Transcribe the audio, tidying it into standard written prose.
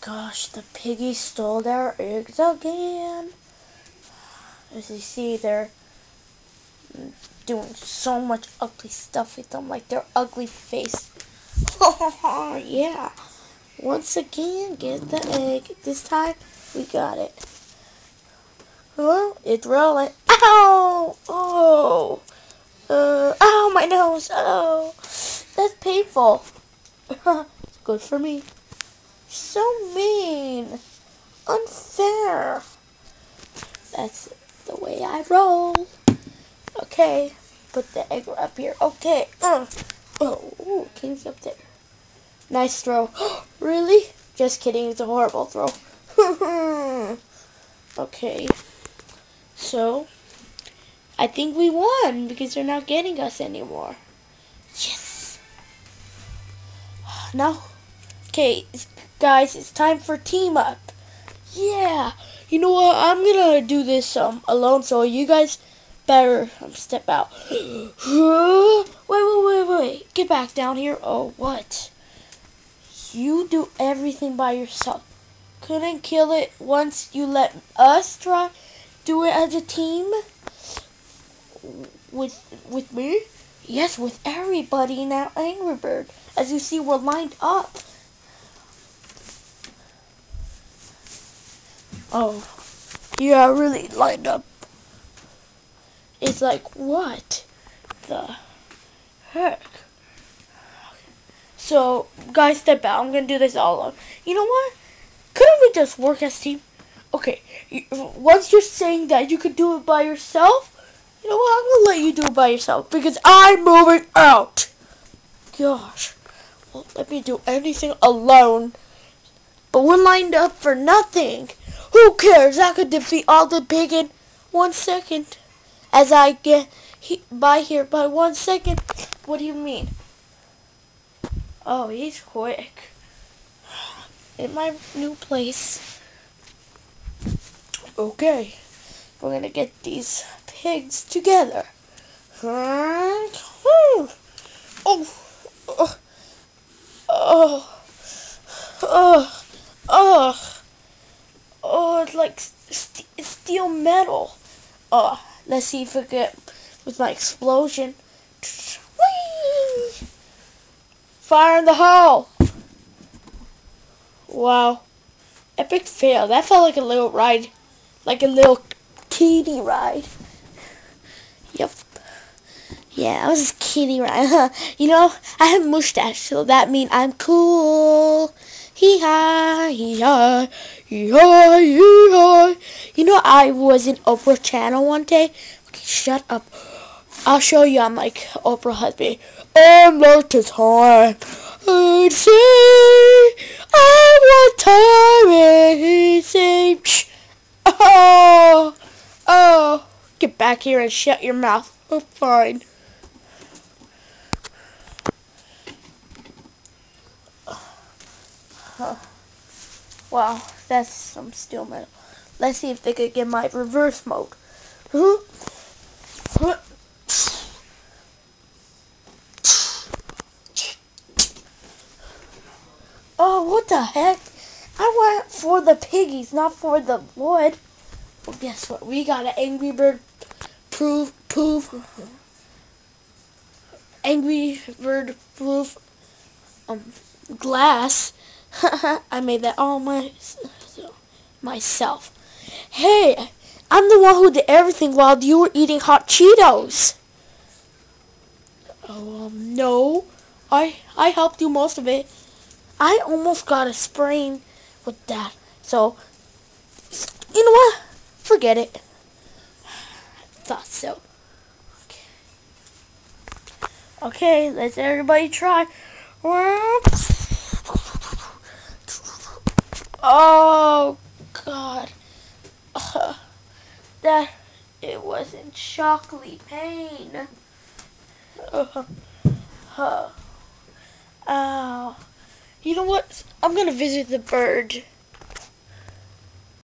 gosh, the piggies stole their eggs again. As you see, they're doing so much ugly stuff with them, like their ugly face. Yeah. Once again, get the egg. This time, we got it. Well, it's rolling. Ow! Oh! Ow, my nose! Oh! That's painful. It's good for me. So mean. Unfair. That's the way I roll. Okay. Put the egg up here. Okay. Oh, King's up there. Nice throw. Really? Just kidding. It's a horrible throw. Okay. So, I think we won because they're not getting us anymore. Yes. Now, okay, guys, it's time for team up. Yeah. You know what? I'm gonna do this alone, so you guys better step out. Wait. Get back down here. Oh, what? You do everything by yourself. Couldn't kill it once you let us try do it as a team? With me? Yes, with everybody now, Angry Bird. As you see, we're lined up. Oh, yeah, really lined up. It's like, what the heck? So, guys, step out. I'm gonna do this all alone. You know what? Couldn't we just work as a team? Okay, once you're saying that you could do it by yourself, you know what? I'm gonna let you do it by yourself because I'm moving out. Gosh, well, let me do anything alone. But we're lined up for nothing. Who cares? I could defeat all the pig in 1 second. As I get by here by 1 second. What do you mean? Oh, he's quick. In my new place. Okay, we're gonna get these pigs together. Oh, it's like steel metal. Let's see if I get with my explosion. Whee! Fire in the hole! Wow, epic fail. That felt like a little ride. Like a little kiddie ride. Yep. Yeah, that was a kiddie ride. You know, I have a mustache, so that means I'm cool. Hee-haw, hee-haw, hee-haw, hee-haw. You know, I was in Oprah channel one day. Okay, shut up. I'll show you I'm like Oprah husband. And like the time I'd say I want time and he'd say psh. Oh, get back here and shut your mouth. Oh, fine. Wow, that's some steel metal. Let's see if they could get my reverse mode. Oh, what the heck? I went for the piggies, not for the wood. Well, guess what? We got an Angry Bird proof Angry Bird proof glass. I made that all myself. Hey, I'm the one who did everything while you were eating hot Cheetos. Oh, no. I helped you most of it. I almost got a sprain with that. So, you know what? Forget it. Thought so. Okay, let's everybody try. Oh, God. That, it was in shockly pain. Ow. You know what? I'm gonna visit the bird.